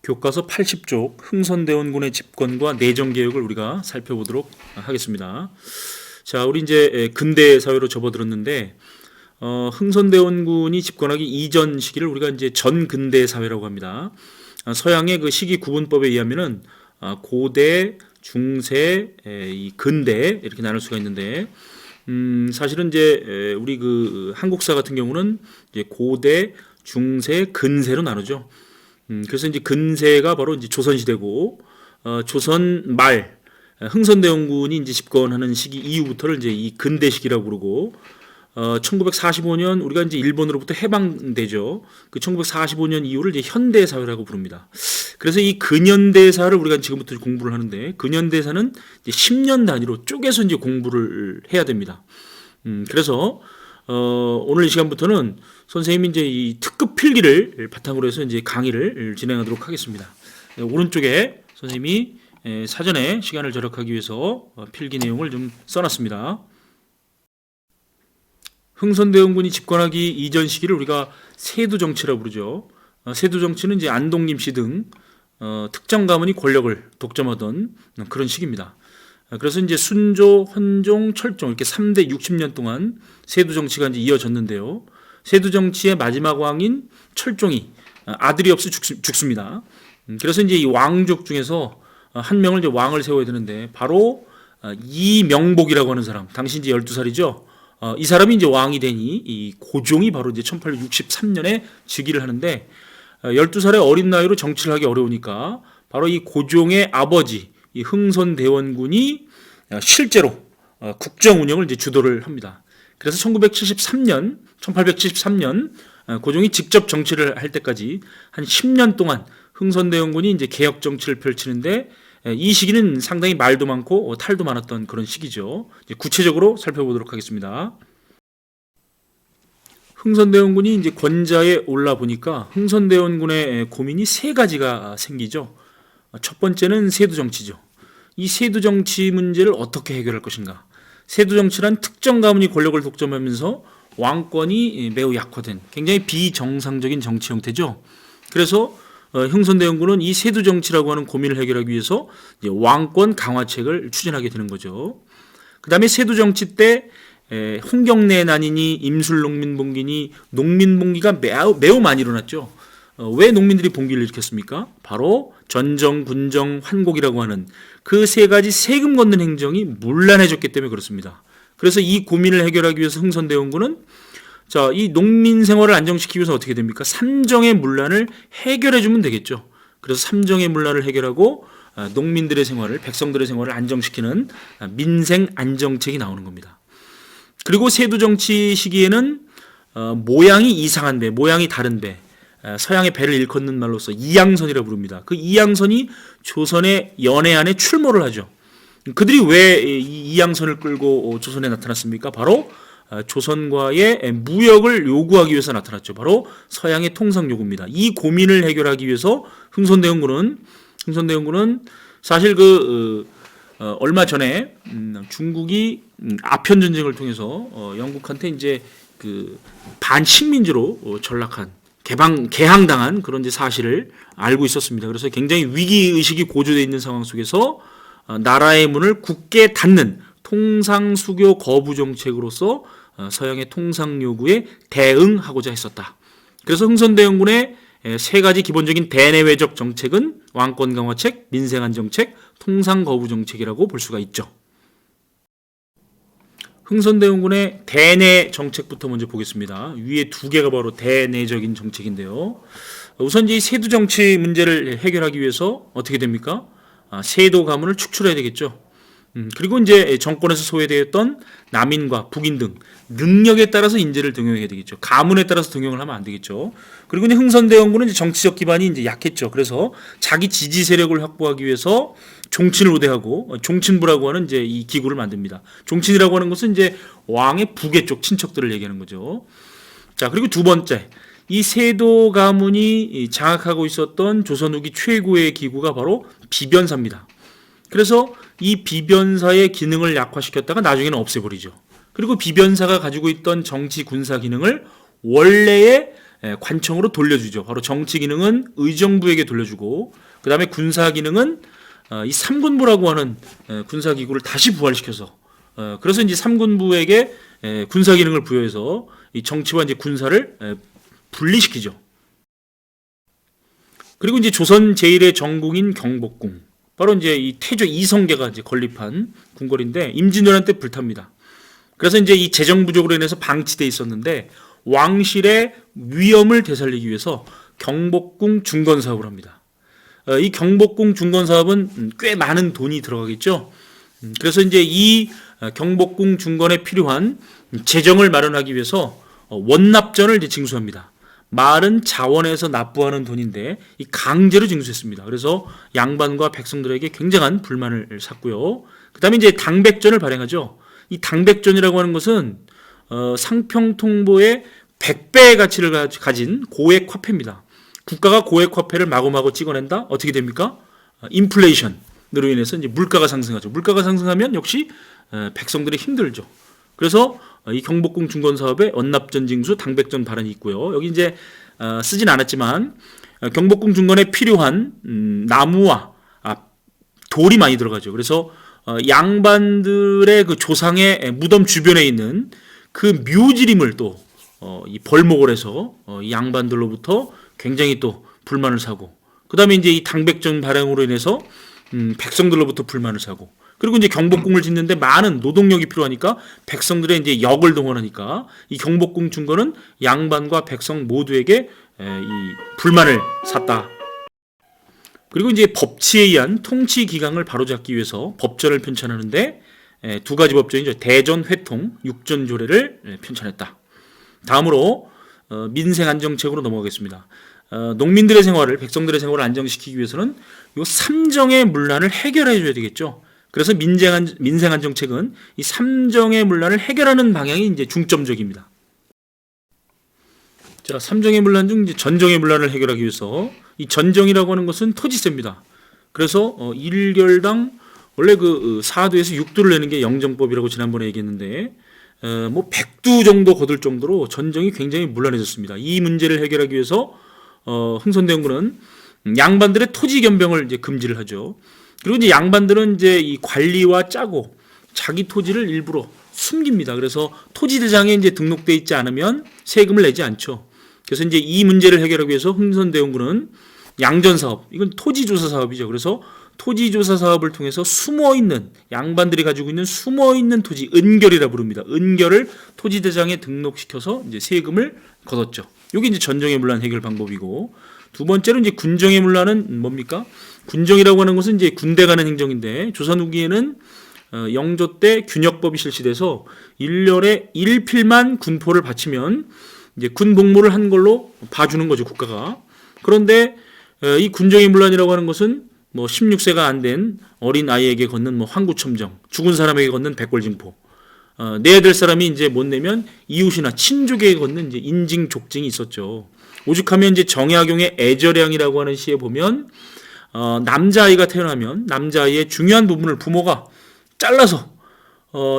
교과서 80쪽 흥선대원군의 집권과 내정개혁을 우리가 살펴보도록 하겠습니다. 자, 우리 이제 근대 사회로 접어들었는데 흥선대원군이 집권하기 이전 시기를 우리가 이제 전근대 사회라고 합니다. 서양의 그 시기 구분법에 의하면은 고대, 중세, 이 근대 이렇게 나눌 수가 있는데 사실은 이제 우리 그 한국사 같은 경우는 이제 고대, 중세, 근세로 나누죠. 그래서 이제 근세가 바로 이제 조선시대고, 조선 말, 흥선대원군이 이제 집권하는 시기 이후부터를 이제 이 근대시기라고 부르고, 1945년 우리가 이제 일본으로부터 해방되죠. 그 1945년 이후를 이제 현대사회라고 부릅니다. 그래서 이 근현대사를 우리가 지금부터 공부를 하는데, 근현대사는 이제 10년 단위로 쪼개서 이제 공부를 해야 됩니다. 그래서 오늘 이 시간부터는 선생님이 이제 이 특급 필기를 바탕으로 해서 이제 강의를 진행하도록 하겠습니다. 오른쪽에 선생님이 사전에 시간을 절약하기 위해서 필기 내용을 좀 써놨습니다. 흥선대원군이 집권하기 이전 시기를 우리가 세두정치라고 부르죠. 세두정치는 이제 안동 김씨 등 특정 가문이 권력을 독점하던 그런 시기입니다. 그래서 이제 순조, 헌종, 철종 이렇게 3대 60년 동안 세두 정치가 이제 이어졌는데요. 세두 정치의 마지막 왕인 철종이 아들이 없이 죽습니다. 그래서 이제 이 왕족 중에서 한 명을 이제 왕을 세워야 되는데 바로 이명복이라고 하는 사람, 당시 이제 12살이죠. 이 사람이 이제 왕이 되니 이 고종이 바로 이제 1863년에 즉위를 하는데 12살의 어린 나이로 정치를 하기 어려우니까 바로 이 고종의 아버지 이 흥선대원군이 실제로 국정 운영을 이제 주도를 합니다. 그래서 1873년 고종이 직접 정치를 할 때까지 한 10년 동안 흥선대원군이 이제 개혁 정치를 펼치는데 이 시기는 상당히 말도 많고 탈도 많았던 그런 시기죠. 이제 구체적으로 살펴보도록 하겠습니다. 흥선대원군이 이제 권좌에 올라 보니까 흥선대원군의 고민이 세 가지가 생기죠. 첫 번째는 세두 정치죠. 이 세두 정치 문제를 어떻게 해결할 것인가? 세두 정치란 특정 가문이 권력을 독점하면서 왕권이 매우 약화된 굉장히 비정상적인 정치 형태죠. 그래서 흥선대원군은 이 세두 정치라고 하는 고민을 해결하기 위해서 이제 왕권 강화책을 추진하게 되는 거죠. 그 다음에 세두 정치 때 홍경래 난이니 임술농민봉기니 농민봉기가 매우 많이 일어났죠. 왜 농민들이 봉기를 일으켰습니까? 바로 전정, 군정, 환곡이라고 하는 그 세 가지 세금 걷는 행정이 문란해졌기 때문에 그렇습니다. 그래서 이 고민을 해결하기 위해서 흥선대원군은 이 농민 생활을 안정시키기 위해서 어떻게 됩니까? 삼정의 문란을 해결해 주면 되겠죠. 그래서 삼정의 문란을 해결하고 농민들의 생활을, 백성들의 생활을 안정시키는 민생 안정책이 나오는 겁니다. 그리고 세두 정치 시기에는 모양이 이상한 배, 모양이 다른 배, 서양의 배를 일컫는 말로서 이양선이라고 부릅니다. 그 이양선이 조선의 연해안에 출몰을 하죠. 그들이 왜 이양선을 끌고 조선에 나타났습니까? 바로 조선과의 무역을 요구하기 위해서 나타났죠. 바로 서양의 통상 요구입니다. 이 고민을 해결하기 위해서 흥선대원군은 사실 얼마 전에 중국이 아편 전쟁을 통해서 영국한테 이제 그 반식민지로 전락한 개항당한 그런 이제 사실을 알고 있었습니다. 그래서 굉장히 위기 의식이 고조되어 있는 상황 속에서 나라의 문을 굳게 닫는 통상수교 거부 정책으로서 서양의 통상 요구에 대응하고자 했었다. 그래서 흥선대원군의 세 가지 기본적인 대내외적 정책은 왕권 강화책, 민생 안정책, 통상 거부 정책이라고 볼 수가 있죠. 흥선대원군의 대내 정책부터 먼저 보겠습니다. 위에 두 개가 바로 대내적인 정책인데요. 우선 이 세두 정치 문제를 해결하기 위해서 어떻게 됩니까? 세도 가문을 축출해야 되겠죠. 그리고 이제 정권에서 소외되었던 남인과 북인 등 능력에 따라서 인재를 등용해야 되겠죠. 가문에 따라서 등용을 하면 안 되겠죠. 그리고 이제 흥선대원군은 이제 정치적 기반이 이제 약했죠. 그래서 자기 지지 세력을 확보하기 위해서 종친을 우대하고 종친부라고 하는 이제 이 기구를 만듭니다. 종친이라고 하는 것은 이제 왕의 부계 쪽 친척들을 얘기하는 거죠. 자, 그리고 두 번째, 이 세도 가문이 장악하고 있었던 조선 후기 최고의 기구가 바로 비변사입니다. 그래서 이 비변사의 기능을 약화시켰다가 나중에는 없애버리죠. 그리고 비변사가 가지고 있던 정치 군사 기능을 원래의 관청으로 돌려주죠. 바로 정치 기능은 의정부에게 돌려주고, 그 다음에 군사 기능은 이 삼군부라고 하는 군사 기구를 다시 부활시켜서, 그래서 이제 삼군부에게 군사 기능을 부여해서 이 정치와 이제 군사를 분리시키죠. 그리고 이제 조선 제1의 정궁인 경복궁, 바로 이제 이 태조 이성계가 이제 건립한 궁궐인데 임진왜란 때 불탑니다. 그래서 이제 이 재정 부족으로 인해서 방치돼 있었는데 왕실의 위엄을 되살리기 위해서 경복궁 중건 사업을 합니다. 이 경복궁 중건 사업은 꽤 많은 돈이 들어가겠죠. 그래서 이제 이 경복궁 중건에 필요한 재정을 마련하기 위해서 원납전을 이제 징수합니다. 말은 자원에서 납부하는 돈인데 이 강제로 징수했습니다. 그래서 양반과 백성들에게 굉장한 불만을 샀고요. 그다음에 이제 당백전을 발행하죠. 이 당백전이라고 하는 것은 상평통보의 100배의 가치를 가진 고액 화폐입니다. 국가가 고액 화폐를 마구마구 찍어낸다? 어떻게 됩니까? 인플레이션으로 인해서 이제 물가가 상승하죠. 물가가 상승하면 역시 백성들이 힘들죠. 그래서 이 경복궁 중건 사업에 언납전 징수, 당백전 발언이 있고요. 여기 이제 쓰진 않았지만 경복궁 중건에 필요한 나무와 돌이 많이 들어가죠. 그래서 양반들의 그 조상의 무덤 주변에 있는 그 묘지림을 또 이 벌목을 해서 이 양반들로부터 굉장히 또 불만을 사고, 그 다음에 이제 이 당백전 발행으로 인해서 백성들로부터 불만을 사고, 그리고 이제 경복궁을 짓는데 많은 노동력이 필요하니까 백성들의 이제 역을 동원하니까 이 경복궁 중건은 양반과 백성 모두에게 이 불만을 샀다. 그리고 이제 법치에 의한 통치 기강을 바로잡기 위해서 법전을 편찬하는데 두 가지 법전이죠. 대전회통, 육전조례를 편찬했다. 다음으로 민생안정책으로 넘어가겠습니다. 농민들의 생활을, 백성들의 생활을 안정시키기 위해서는 이 삼정의 문란을 해결해 줘야 되겠죠. 그래서 민생안정책은 이 삼정의 문란을 해결하는 방향이 이제 중점적입니다. 자, 삼정의 문란 중 이제 전정의 문란을 해결하기 위해서 이 전정이라고 하는 것은 토지세입니다. 그래서 1결당 원래 그 4두에서 6두를 내는 게 영정법이라고 지난번에 얘기했는데 뭐 100두 정도 거둘 정도로 전정이 굉장히 문란해졌습니다. 이 문제를 해결하기 위해서 흥선대원군은 양반들의 토지 겸병을 이제 금지를 하죠. 그리고 이제 양반들은 이제 이 관리와 짜고 자기 토지를 일부러 숨깁니다. 그래서 토지대장에 이제 등록돼 있지 않으면 세금을 내지 않죠. 그래서 이제 이 문제를 해결하기 위해서 흥선대원군은 양전사업, 이건 토지조사 사업이죠. 그래서 토지조사 사업을 통해서 숨어있는, 양반들이 가지고 있는 숨어있는 토지, 은결이라 부릅니다. 은결을 토지대장에 등록시켜서 이제 세금을 걷었죠. 이게 이제 전정의 문란 해결 방법이고, 두 번째로 이제 군정의 문란은 뭡니까? 군정이라고 하는 것은 이제 군대 가는 행정인데, 조선 후기에는 영조 때 균역법이 실시돼서 1년에 1필만 군포를 바치면 이제 군 복무를 한 걸로 봐주는 거죠, 국가가. 그런데 이 군정의 문란이라고 하는 것은 뭐 16세가 안 된 어린 아이에게 걷는 뭐 환구첨정, 죽은 사람에게 걷는 백골징포, 내야 될 사람이 이제 못 내면 이웃이나 친족에게 걷는 이제 인징족징이 있었죠. 오죽하면 이제 정약용의 애절량이라고 하는 시에 보면 남자아이가 태어나면 남자아이의 중요한 부분을 부모가 잘라서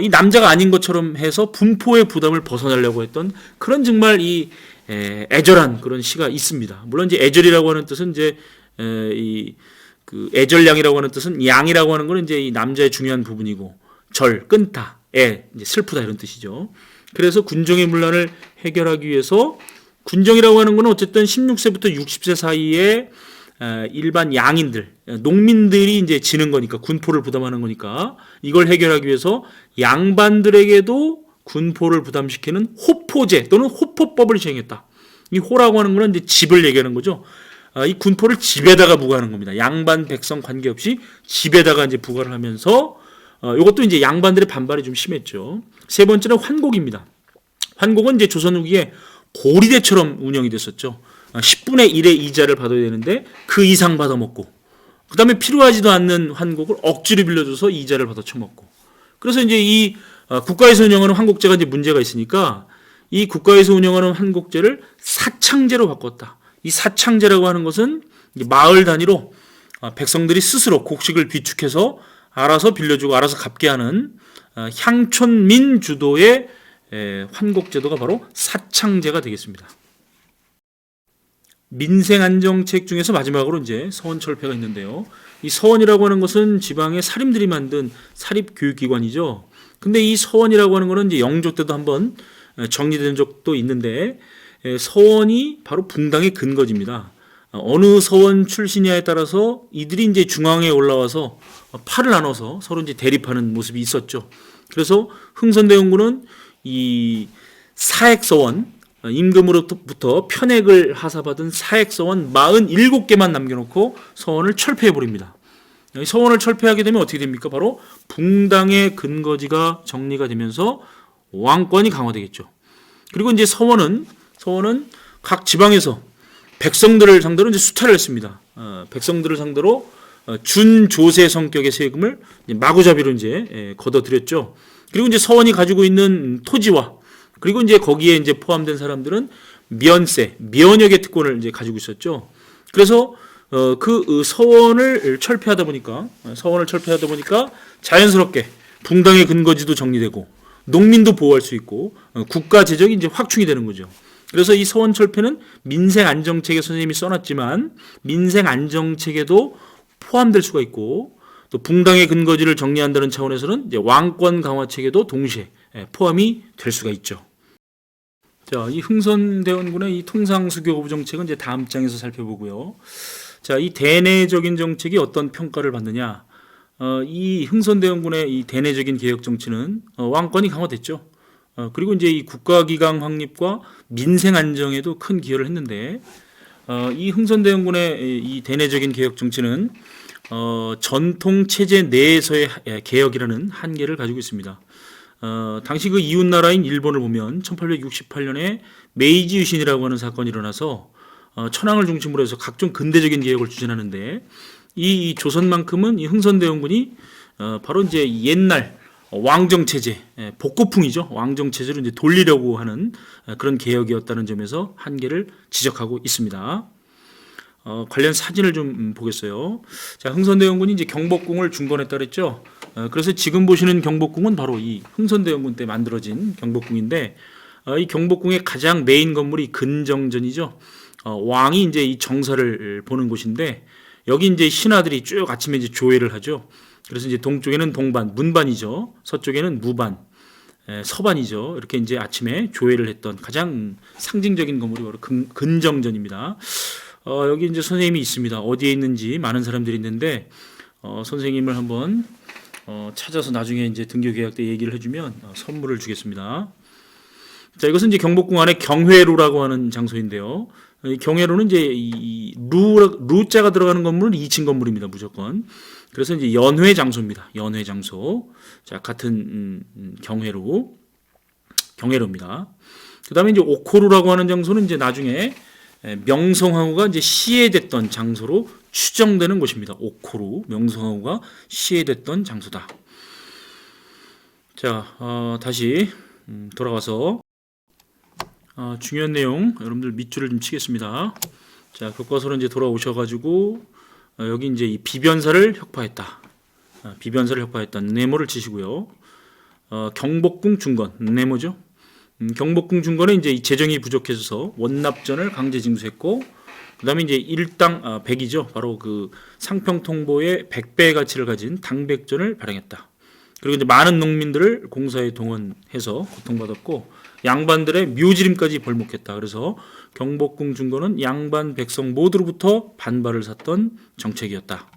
이 남자가 아닌 것처럼 해서 분포의 부담을 벗어나려고 했던 그런 정말 이 애절한 그런 시가 있습니다. 물론 이제 애절이라고 하는 뜻은 이제 이 그 애절량이라고 하는 뜻은 양이라고 하는 거는 이제 이 남자의 중요한 부분이고, 절, 끈다, 이제 슬프다 이런 뜻이죠. 그래서 군정의 문란을 해결하기 위해서 군정이라고 하는 거는 어쨌든 16세부터 60세 사이에 일반 양인들, 농민들이 이제 지는 거니까, 군포를 부담하는 거니까, 이걸 해결하기 위해서 양반들에게도 군포를 부담시키는 호포제 또는 호포법을 시행했다. 이 호라고 하는 거는 이제 집을 얘기하는 거죠. 이 군포를 집에다가 부과하는 겁니다. 양반 백성 관계없이 집에다가 이제 부과를 하면서 이것도 이제 양반들의 반발이 좀 심했죠. 세 번째는 환곡입니다. 환곡은 이제 조선 후기에 고리대처럼 운영이 됐었죠. 10분의 1의 이자를 받아야 되는데 그 이상 받아먹고, 그 다음에 필요하지도 않는 환곡을 억지로 빌려줘서 이자를 받아 처먹고. 그래서 이제 이 국가에서 운영하는 환곡제가 이제 문제가 있으니까 이 국가에서 운영하는 환곡제를 사창제로 바꿨다. 이 사창제라고 하는 것은 마을 단위로 백성들이 스스로 곡식을 비축해서 알아서 빌려주고 알아서 갚게 하는 향촌민 주도의 환곡제도가 바로 사창제가 되겠습니다. 민생안정책 중에서 마지막으로 이제 서원철폐가 있는데요. 이 서원이라고 하는 것은 지방의 사림들이 만든 사립교육기관이죠. 근데 이 서원이라고 하는 것은 이제 영조 때도 한번 정리된 적도 있는데, 서원이 바로 붕당의 근거지입니다. 어느 서원 출신이냐에 따라서 이들이 이제 중앙에 올라와서 팔을 나눠서 서로 이제 대립하는 모습이 있었죠. 그래서 흥선대원군은 이 사액서원, 임금으로부터 편액을 하사받은 사액서원 47개만 남겨놓고 서원을 철폐해버립니다. 서원을 철폐하게 되면 어떻게 됩니까? 바로 붕당의 근거지가 정리가 되면서 왕권이 강화되겠죠. 그리고 이제 서원은 각 지방에서 백성들을 상대로 이제 수탈을 했습니다. 백성들을 상대로 준조세 성격의 세금을 마구잡이로 이제 걷어들였죠. 그리고 이제 서원이 가지고 있는 토지와 그리고 이제 거기에 이제 포함된 사람들은 면세, 면역의 특권을 이제 가지고 있었죠. 그래서 그 서원을 철폐하다 보니까 자연스럽게 붕당의 근거지도 정리되고 농민도 보호할 수 있고 국가 재정이 이제 확충이 되는 거죠. 그래서 이 서원 철폐는 민생 안정책에 선생님이 써놨지만 민생 안정책에도 포함될 수가 있고 또 붕당의 근거지를 정리한다는 차원에서는 이제 왕권 강화책에도 동시에 포함이 될 수가 있죠. 자, 이 흥선대원군의 이 통상수교부 정책은 이제 다음 장에서 살펴보고요. 자, 이 대내적인 정책이 어떤 평가를 받느냐? 이 흥선대원군의 이 대내적인 개혁 정치는 왕권이 강화됐죠. 그리고 이제 이 국가기강 확립과 민생 안정에도 큰 기여를 했는데, 이 흥선대원군의 이 대내적인 개혁 정치는 전통 체제 내에서의 개혁이라는 한계를 가지고 있습니다. 당시 그 이웃 나라인 일본을 보면 1868년에 메이지 유신이라고 하는 사건이 일어나서 천황을 중심으로 해서 각종 근대적인 개혁을 추진하는데, 이 조선만큼은 이 흥선대원군이 바로 이제 옛날 왕정 체제, 복고풍이죠. 왕정 체제로 이제 돌리려고 하는 그런 개혁이었다는 점에서 한계를 지적하고 있습니다. 관련 사진을 좀 보겠어요. 자, 흥선대원군이 이제 경복궁을 중건했다 그랬죠. 그래서 지금 보시는 경복궁은 바로 이 흥선대원군 때 만들어진 경복궁인데, 이 경복궁의 가장 메인 건물이 근정전이죠. 왕이 이제 이 정사를 보는 곳인데, 여기 이제 신하들이 쭉 아침에 이제 조회를 하죠. 그래서 이제 동쪽에는 동반, 문반이죠. 서쪽에는 무반, 서반이죠. 이렇게 이제 아침에 조회를 했던 가장 상징적인 건물이 바로 근정전입니다. 여기 이제 선생님이 있습니다. 어디에 있는지 많은 사람들이 있는데, 선생님을 한번 찾아서 나중에 이제 등교 계약 때 얘기를 해주면 선물을 주겠습니다. 자, 이것은 이제 경복궁 안에 경회로라고 하는 장소인데요. 이 경회로는 이제 이 루자가 들어가는 건물은 2층 건물입니다, 무조건. 그래서 이제 연회 장소입니다. 연회 장소. 자, 같은 경회로입니다. 그다음에 이제 옥호루라고 하는 장소는 이제 나중에 명성황후가 이제 시해됐던 장소로 추정되는 곳입니다. 옥호루, 명성황후가 시해됐던 장소다. 자, 다시 돌아가서 중요한 내용 여러분들 밑줄을 좀 치겠습니다. 자, 교과서로 이제 돌아오셔가지고 여기 이제 이 비변사를 혁파했다. 비변사를 혁파했다. 네모를 치시고요. 경복궁 중건 네모죠. 경복궁 중건에 이제 재정이 부족해져서 원납전을 강제 징수했고, 그다음에 이제 일당 100이죠. 바로 그 상평통보의 100배의 가치를 가진 당백전을 발행했다. 그리고 이제 많은 농민들을 공사에 동원해서 고통받았고, 양반들의 묘지림까지 벌목했다. 그래서 경복궁 중건은 양반 백성 모두로부터 반발을 샀던 정책이었다.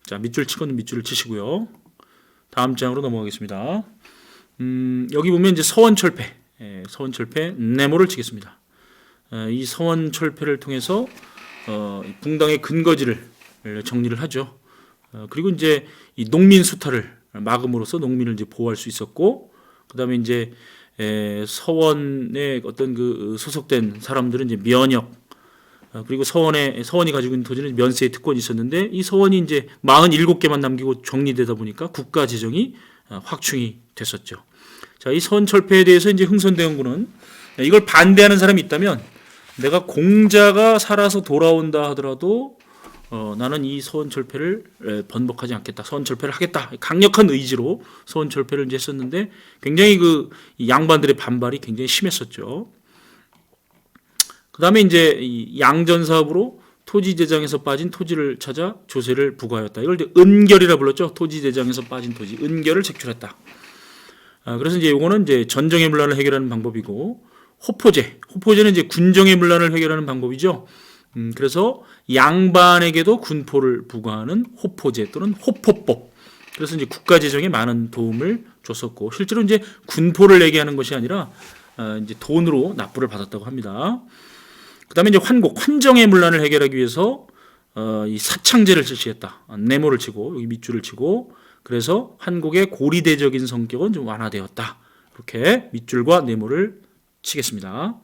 자, 밑줄 치고는 밑줄을 치시고요. 다음 장으로 넘어가겠습니다. 여기 보면 이제 서원철폐, 서원철폐 네모를 치겠습니다. 이 서원철폐를 통해서 붕당의 근거지를 정리를 하죠. 그리고 이제 이 농민 수탈을 막음으로써 농민을 이제 보호할 수 있었고, 그다음에 이제 서원에 어떤 그 소속된 사람들은 이제 면역, 그리고 서원이 가지고 있는 토지는 면세의 특권이 있었는데, 이 서원이 이제 47개만 남기고 정리되다 보니까 국가 재정이 확충이 됐었죠. 자, 이 서원 철폐에 대해서 이제 흥선대원군은 이걸 반대하는 사람이 있다면, 내가 공자가 살아서 돌아온다 하더라도 나는 이 서원 철폐를 번복하지 않겠다. 서원 철폐를 하겠다. 강력한 의지로 서원 철폐를 이제 했었는데, 굉장히 그 양반들의 반발이 굉장히 심했었죠. 그다음에 이제 이 양전 사업으로 토지 대장에서 빠진 토지를 찾아 조세를 부과하였다. 이걸 이제 은결이라 불렀죠. 토지 대장에서 빠진 토지, 은결을 색출했다. 그래서 이제 요거는 이제 전정의 문란을 해결하는 방법이고, 호포제는 이제 군정의 문란을 해결하는 방법이죠. 그래서 양반에게도 군포를 부과하는 호포제 또는 호포법. 그래서 이제 국가 재정에 많은 도움을 줬었고, 실제로 이제 군포를 내게 하는 것이 아니라 이제 돈으로 납부를 받았다고 합니다. 그다음에 이제 환정의 문란을 해결하기 위해서 이 사창제를 실시했다. 네모를 치고 여기 밑줄을 치고, 그래서 환곡의 고리대적인 성격은 좀 완화되었다. 이렇게 밑줄과 네모를 치겠습니다.